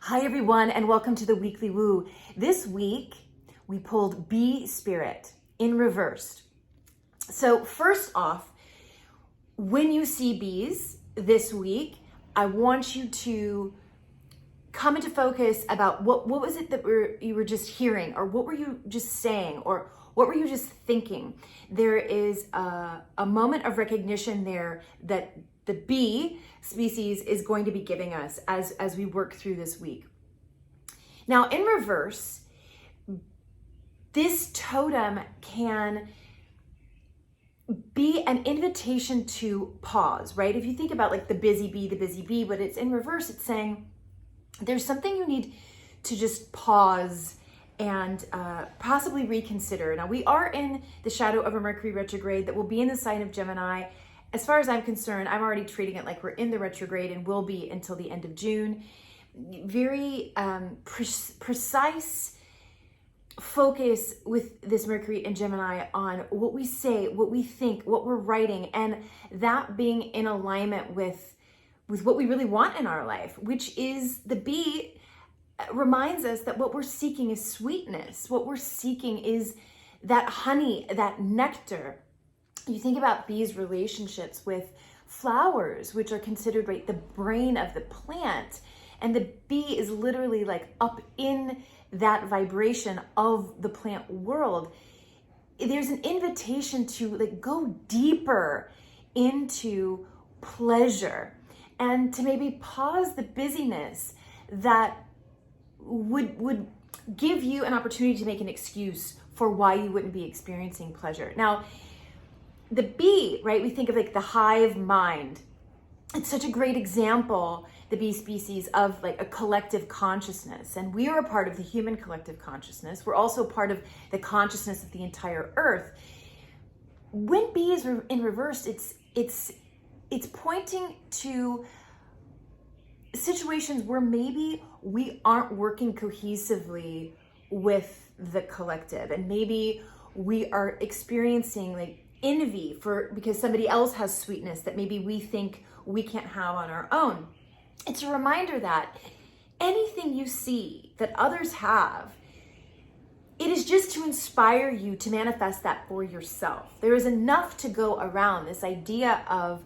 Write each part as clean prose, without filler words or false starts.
Hi everyone, and welcome to the Weekly Woo. This week, we pulled Bee Spirit in reverse. So first off, when you see bees this week, I want you to come into focus about what was it that you were just hearing, or what were you just saying, or what were you just thinking? There is a moment of recognition there that the bee species is going to be giving us as we work through this week. Now, in reverse, this totem can be an invitation to pause, right? If you think about like the busy bee, but it's in reverse, it's saying there's something you need to just pause and possibly reconsider. Now, we are in the shadow of a Mercury retrograde that will be in the sign of Gemini. As far as I'm concerned, I'm already treating it like we're in the retrograde and will be until the end of June. Very precise focus with this Mercury and Gemini on what we say, what we think, what we're writing, and that being in alignment with what we really want in our life, which is the bee reminds us that what we're seeking is sweetness. What we're seeking is that honey, that nectar. You think about bees' relationships with flowers, which are considered, right, the brain of the plant. And the bee is literally like up in that vibration of the plant world. There's an invitation to like go deeper into pleasure and to maybe pause the busyness that would give you an opportunity to make an excuse for why you wouldn't be experiencing pleasure. Now, the bee, right, we think of like the hive mind. It's such a great example, the bee species, of like a collective consciousness. And we are a part of the human collective consciousness. We're also part of the consciousness of the entire earth. When bee is in reverse, it's pointing to situations where maybe we aren't working cohesively with the collective, and maybe we are experiencing like envy because somebody else has sweetness that maybe we think we can't have on our own. It's a reminder that anything you see that others have, it is just to inspire you to manifest that for yourself. There is enough to go around. This idea of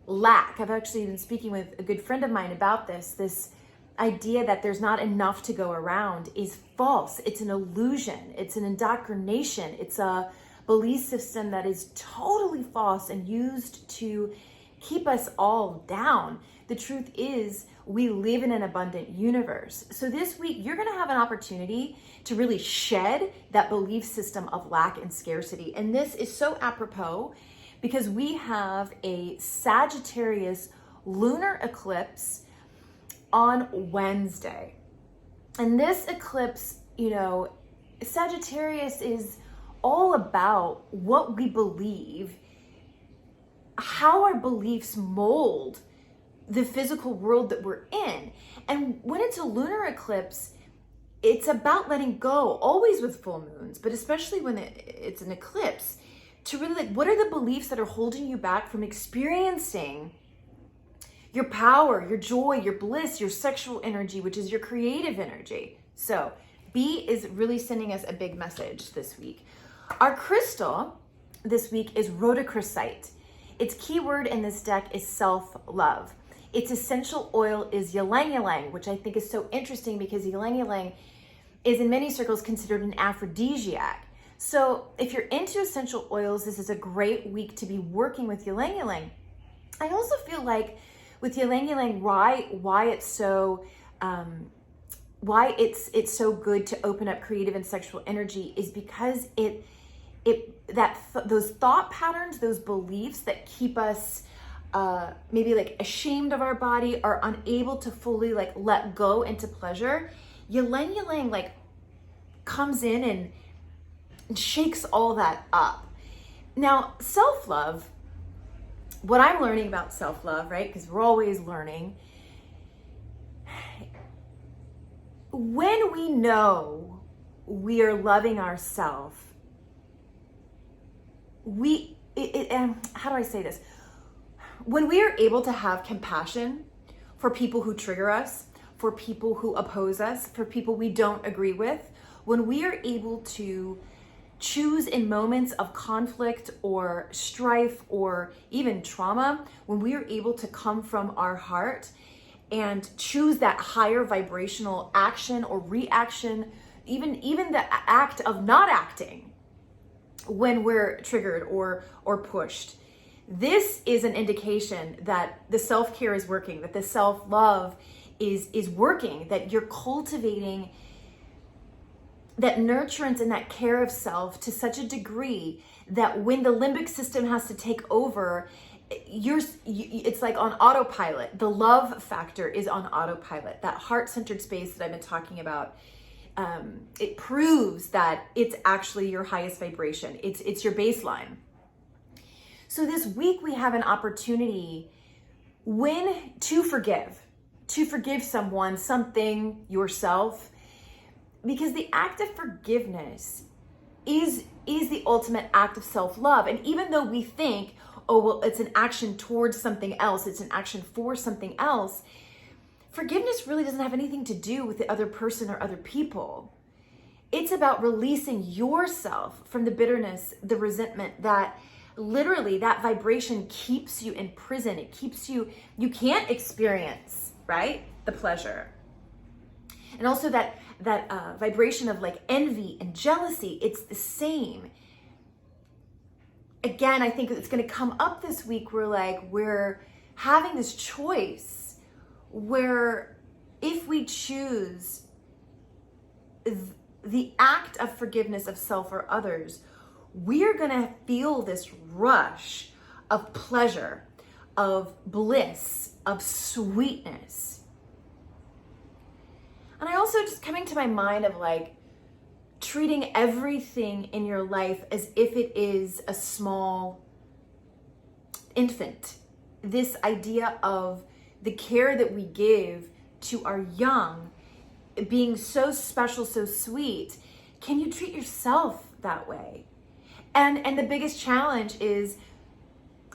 lack, I've actually been speaking with a good friend of mine about this idea that there's not enough to go around is false. It's an illusion. It's an indoctrination. It's a belief system that is totally false and used to keep us all down. The truth is, we live in an abundant universe. So this week, you're going to have an opportunity to really shed that belief system of lack and scarcity. And this is so apropos because we have a Sagittarius lunar eclipse on Wednesday. And this eclipse, Sagittarius is all about what we believe, how our beliefs mold the physical world that we're in. And when it's a lunar eclipse, it's about letting go, always with full moons, but especially when it's an eclipse, to really like, what are the beliefs that are holding you back from experiencing your power, your joy, your bliss, your sexual energy, which is your creative energy. So B is really sending us a big message this week. Our crystal this week is rhodochrosite. Its keyword in this deck is self-love. Its essential oil is ylang-ylang, which I think is so interesting because ylang-ylang is in many circles considered an aphrodisiac. So if you're into essential oils, this is a great week to be working with ylang-ylang. I also feel like with ylang-ylang, why it's so so good to open up creative and sexual energy is because those thought patterns, those beliefs that keep us maybe like ashamed of our body, are unable to fully like let go into pleasure. Ylang-ylang like comes in and shakes all that up. Now, self-love, what I'm learning about self-love, right? Because we're always learning. When we know we are loving ourselves, how do I say this? When we are able to have compassion for people who trigger us, for people who oppose us, for people we don't agree with, when we are able to choose in moments of conflict or strife or even trauma, when we are able to come from our heart and choose that higher vibrational action or reaction, even the act of not acting when we're triggered or pushed. This is an indication that the self-care is working, that the self-love is working, that you're cultivating that nurturance and that care of self to such a degree that when the limbic system has to take over, it's like on autopilot. The love factor is on autopilot. That heart-centered space that I've been talking about, it proves that it's actually your highest vibration. It's your baseline. So this week we have an opportunity to forgive someone, something, yourself, because the act of forgiveness is the ultimate act of self-love. And even though we think, oh, well, it's an action towards something else, it's an action for something else, forgiveness really doesn't have anything to do with the other person or other people. It's about releasing yourself from the bitterness, the resentment that literally that vibration keeps you in prison. It keeps you can't experience, right? The pleasure. And also that vibration of like envy and jealousy, it's the same. Again, I think it's going to come up this week where we're having this choice where if we choose the act of forgiveness of self or others, we're going to feel this rush of pleasure, of bliss, of sweetness. And I also just coming to my mind of treating everything in your life as if it is a small infant. This idea of the care that we give to our young being so special, so sweet. Can you treat yourself that way? And the biggest challenge is,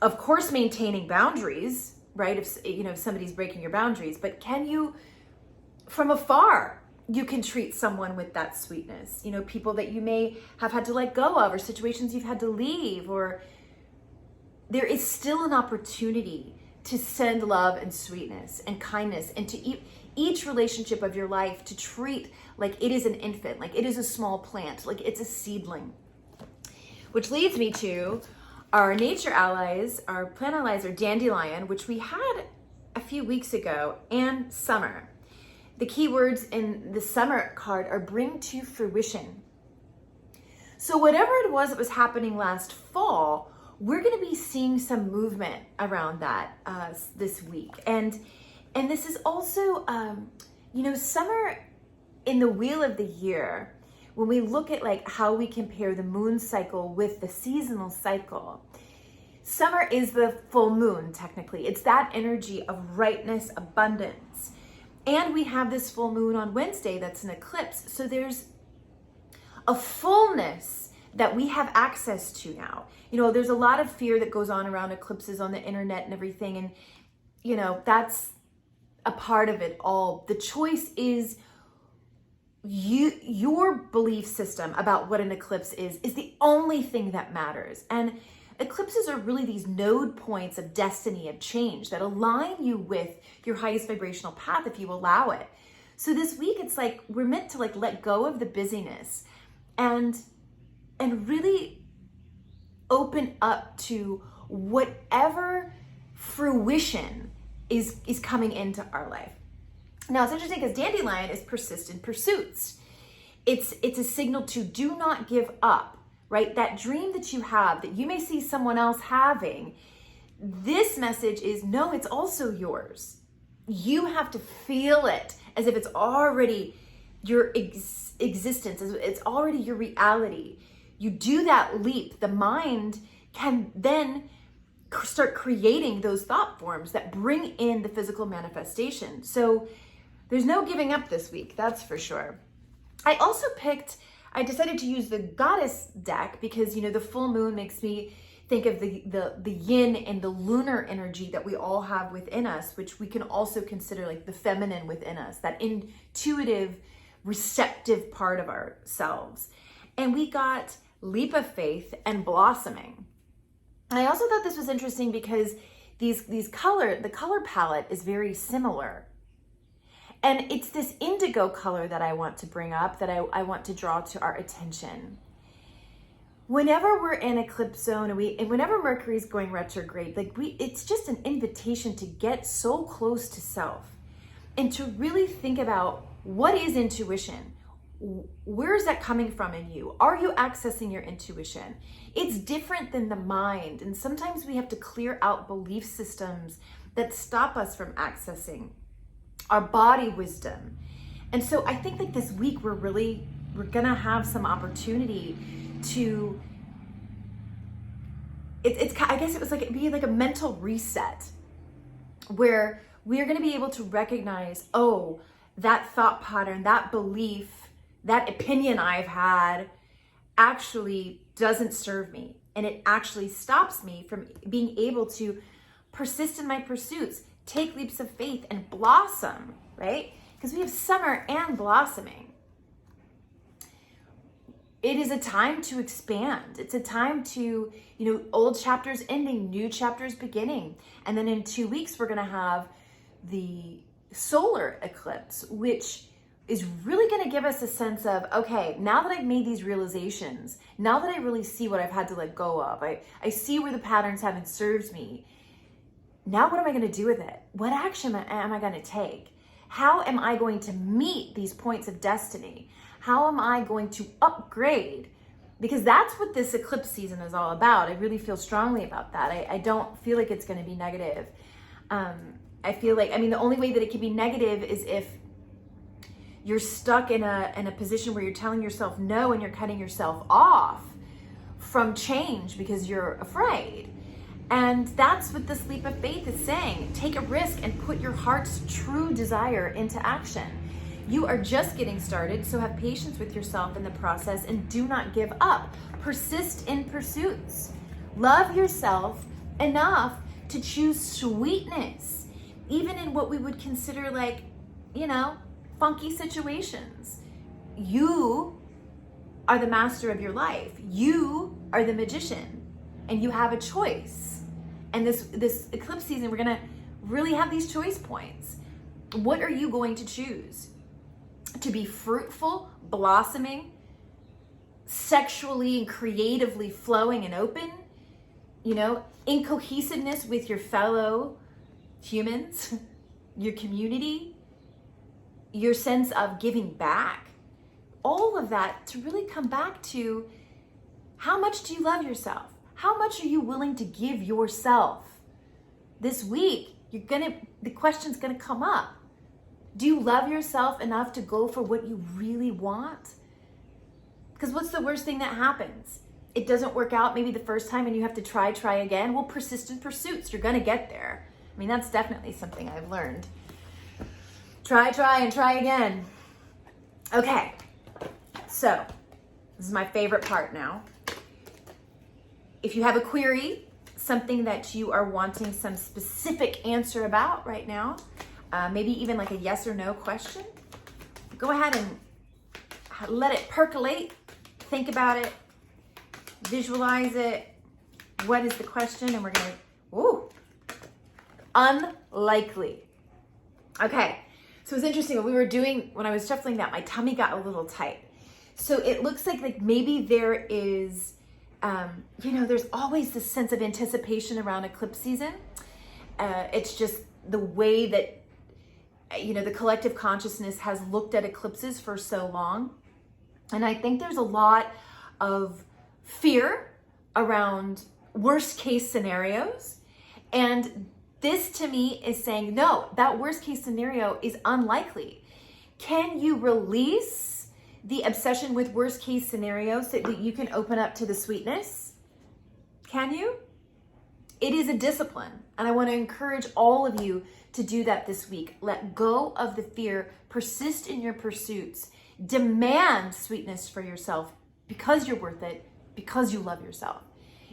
of course, maintaining boundaries, right? If somebody's breaking your boundaries, but can you, from afar, you can treat someone with that sweetness. People that you may have had to let go of, or situations you've had to leave, or there is still an opportunity to send love and sweetness and kindness into each relationship of your life, to treat like it is an infant, like it is a small plant, like it's a seedling. Which leads me to our nature allies, our plant allies are dandelion, which we had a few weeks ago, and summer. The keywords in the summer card are bring to fruition. So whatever it was that was happening last fall, we're going to be seeing some movement around that this week. And this is also, summer in the wheel of the year, when we look at how we compare the moon cycle with the seasonal cycle, summer is the full moon, technically. It's that energy of rightness, abundance. And we have this full moon on Wednesday that's an eclipse. So there's a fullness that we have access to now. There's a lot of fear that goes on around eclipses on the internet and everything. And, that's a part of it all. The choice is your belief system about what an eclipse is the only thing that matters. And eclipses are really these node points of destiny, of change that align you with your highest vibrational path if you allow it. So this week, it's we're meant to let go of the busyness and really open up to whatever fruition is coming into our life. Now, it's interesting because dandelion is persistent pursuits. It's a signal to do not give up, right? That dream that you have, that you may see someone else having, this message is, no, it's also yours. You have to feel it as if it's already your existence, as it's already your reality. You do that leap, the mind can then start creating those thought forms that bring in the physical manifestation. So there's no giving up this week, that's for sure. I decided to use the goddess deck because, the full moon makes me think of the yin and the lunar energy that we all have within us, which we can also consider like the feminine within us, that intuitive, receptive part of ourselves. And we got leap of faith and blossoming. I also thought this was interesting because the color palette is very similar. And it's this indigo color that I want to bring up, that I want to draw to our attention. Whenever we're in eclipse zone and whenever Mercury's going retrograde, it's just an invitation to get so close to self and to really think about, what is intuition? Where is that coming from in you? Are you accessing your intuition? It's different than the mind. And sometimes we have to clear out belief systems that stop us from accessing our body wisdom. And so I think that this week we're gonna have some opportunity to, I guess it was like, it'd be like a mental reset where we're gonna be able to recognize, oh, that thought pattern, that belief, that opinion I've had actually doesn't serve me. And it actually stops me from being able to persist in my pursuits, take leaps of faith, and blossom, right? Because we have summer and blossoming. It is a time to expand. It's a time to, old chapters ending, new chapters beginning. And then in 2 weeks, we're gonna have the solar eclipse, which is really going to give us a sense of, okay, now that I've made these realizations, now that I really see what I've had to let go of, I see where the patterns haven't served me. Now what am I going to do with it? What action am I going to take? How am I going to meet these points of destiny? How am I going to upgrade? Because that's what this eclipse season is all about. I really feel strongly about that. I don't feel like it's going to be negative. I feel like, the only way that it can be negative is if you're stuck in a position where you're telling yourself no and you're cutting yourself off from change because you're afraid. And that's what this leap of faith is saying. Take a risk and put your heart's true desire into action. You are just getting started, so have patience with yourself in the process and do not give up. Persist in pursuits. Love yourself enough to choose sweetness, even in what we would consider like, funky situations. You are the master of your life. You are the magician, and you have a choice. And this eclipse season, we're gonna really have these choice points. What are you going to choose? To be fruitful, blossoming, sexually and creatively flowing and open, in cohesiveness with your fellow humans, your community, your sense of giving back, all of that to really come back to, how much do you love yourself? How much are you willing to give yourself? This week, the question's gonna come up. Do you love yourself enough to go for what you really want? Because what's the worst thing that happens? It doesn't work out maybe the first time and you have to try again. Well, persistent pursuits, you're gonna get there. That's definitely something I've learned. Try and try again. Okay, so this is my favorite part now. If you have a query, something that you are wanting some specific answer about right now, maybe even like a yes or no question, go ahead and let it percolate, think about it, visualize it. What is the question? And we're gonna, unlikely. Okay. So it was interesting when I was shuffling that, my tummy got a little tight. So it looks like maybe there is, there's always this sense of anticipation around eclipse season. It's just the way that, the collective consciousness has looked at eclipses for so long. And I think there's a lot of fear around worst case scenarios. And this to me is saying, no, that worst case scenario is unlikely. Can you release the obsession with worst case scenarios so that you can open up to the sweetness? Can you? It is a discipline. And I want to encourage all of you to do that this week. Let go of the fear, persist in your pursuits, demand sweetness for yourself because you're worth it, because you love yourself.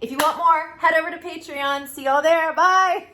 If you want more, head over to Patreon. See y'all there. Bye.